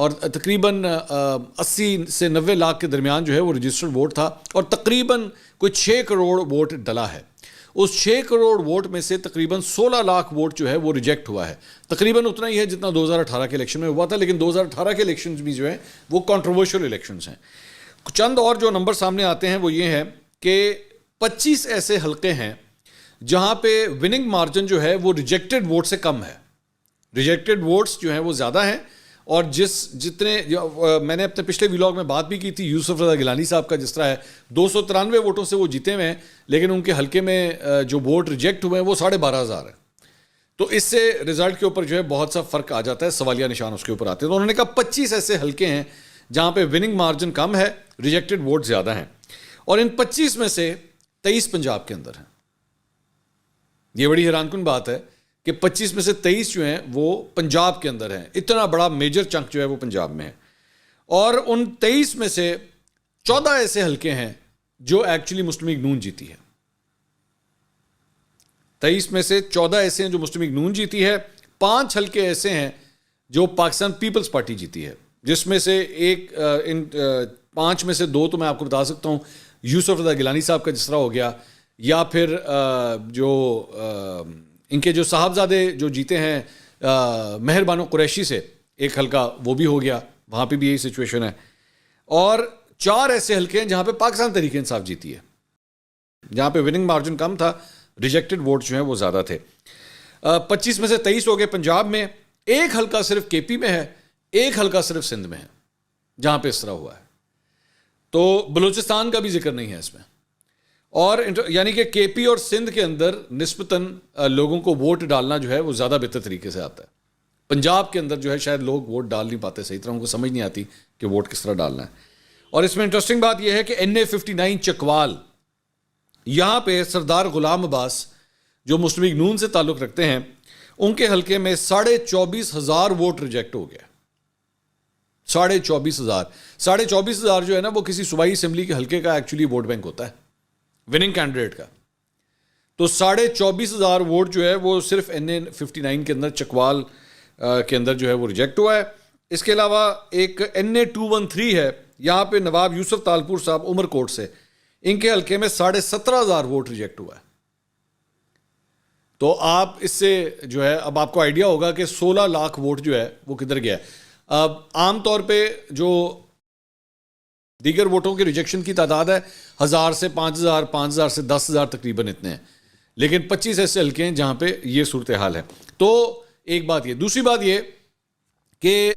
اور تقریباً 80 سے 90 لاکھ کے درمیان جو ہے وہ رجسٹرڈ ووٹ تھا، اور تقریباً کوئی 6 کروڑ ووٹ ڈلا ہے۔ اس 6 کروڑ ووٹ میں سے تقریباً 16 لاکھ ووٹ جو ہے وہ ریجیکٹ ہوا ہے، تقریباً اتنا ہی ہے جتنا 2018 کے الیکشن میں ہوا تھا، لیکن 2018 کے الیکشنز بھی جو ہیں وہ کنٹروورشل الیکشنز ہیں۔ چند اور جو نمبر سامنے آتے ہیں وہ یہ ہے کہ 25 ایسے حلقے ہیں جہاں پہ وننگ مارجن جو ہے وہ ریجیکٹڈ ووٹ سے کم ہے، ریجیکٹڈ ووٹس جو ہیں وہ زیادہ ہیں، اور جتنے میں نے اپنے پچھلے ویلاگ میں بات بھی کی تھی یوسف رضا گیلانی صاحب کا، جس طرح ہے 293 ووٹوں سے وہ جیتے ہوئے ہیں، لیکن ان کے حلقے میں جو ووٹ ریجیکٹ ہوئے ہیں وہ 12,500 ہے۔ تو اس سے رزلٹ کے اوپر جو ہے بہت سا فرق آ جاتا ہے، سوالیہ نشان اس کے اوپر آتے ہیں۔ تو انہوں نے کہا 25 ایسے حلقے ہیں جہاں پہ وننگ مارجن کم ہے، ریجیکٹڈ ووٹ زیادہ ہیں، اور ان 25 میں سے 23 پنجاب کے اندر ہیں۔ یہ بڑی حیران کن بات ہے کہ 25 میں سے 23 جو ہیں وہ پنجاب کے اندر ہیں، اتنا بڑا میجر چنک جو ہے وہ پنجاب میں ہے۔ اور ان 23 میں سے 14 ایسے حلقے ہیں جو ایکچولی مسلم لیگ نون جیتی ہے، 23 میں سے 14 ایسے ہیں جو مسلم لیگ نون جیتی ہے، 5 حلقے ایسے ہیں جو پاکستان پیپلز پارٹی جیتی ہے، جس میں سے ان 5 میں سے 2 تو میں آپ کو بتا سکتا ہوں، یوسف رضا گیلانی صاحب کا جس طرح ہو گیا، یا پھر جو ان کے جو صاحبزادے جو جیتے ہیں مہر بانو قریشی سے ایک حلقہ، وہ بھی ہو گیا، وہاں پہ بھی یہی سچویشن ہے۔ اور 4 ایسے حلقے ہیں جہاں پہ پاکستان تحریک انصاف جیتی ہے، جہاں پہ وننگ مارجن کم تھا، ریجیکٹڈ ووٹ جو ہیں وہ زیادہ تھے۔ 25 میں سے 23 ہو گئے پنجاب میں، ایک حلقہ صرف کے پی میں ہے، ایک حلقہ صرف سندھ میں ہے جہاں پہ اس طرح ہوا ہے۔ تو بلوچستان کا بھی ذکر نہیں ہے اس میں، اور یعنی کہ کے پی اور سندھ کے اندر نسبتاً لوگوں کو ووٹ ڈالنا جو ہے وہ زیادہ بہتر طریقے سے آتا ہے۔ پنجاب کے اندر جو ہے شاید لوگ ووٹ ڈال نہیں پاتے صحیح طرح، ان کو سمجھ نہیں آتی کہ ووٹ کس طرح ڈالنا ہے۔ اور اس میں انٹرسٹنگ بات یہ ہے کہ NA59 چکوال، یہاں پہ سردار غلام عباس جو مسلم لیگ نون سے تعلق رکھتے ہیں، ان کے حلقے میں 24,500 ووٹ ریجیکٹ ہو گیا۔ 24,500 جو ہے نا وہ کسی صوبائی اسمبلی کے حلقے کا ایکچولی ووٹ بینک ہوتا ہے، وننگ کینڈیڈیٹ کا۔ تو 24,500 ووٹ جو ہے وہ صرف NA59 کے اندر چکوال کے اندر جو ہے وہ ریجیکٹ ہوا ہے۔ اس کے علاوہ ایک NA213 ہے، یہاں پہ نواب یوسف تالپور صاحب عمر کوٹ سے، ان کے حلقے میں 17,500 ووٹ ریجیکٹ ہوا ہے۔ تو آپ اس سے جو ہے اب آپ کو آئیڈیا ہوگا کہ 16 لاکھ ووٹ جو ہے وہ کدھر گیا ہے۔ اب عام طور پہ جو دیگر ووٹوں کے ریجیکشن کی تعداد ہے 1000 سے 5000، 5000 سے 10,000 تقریباً اتنے ہیں، لیکن 25 ایسے حلقے ہیں جہاں پہ یہ صورتحال ہے۔ تو ایک بات یہ، دوسری بات یہ کہ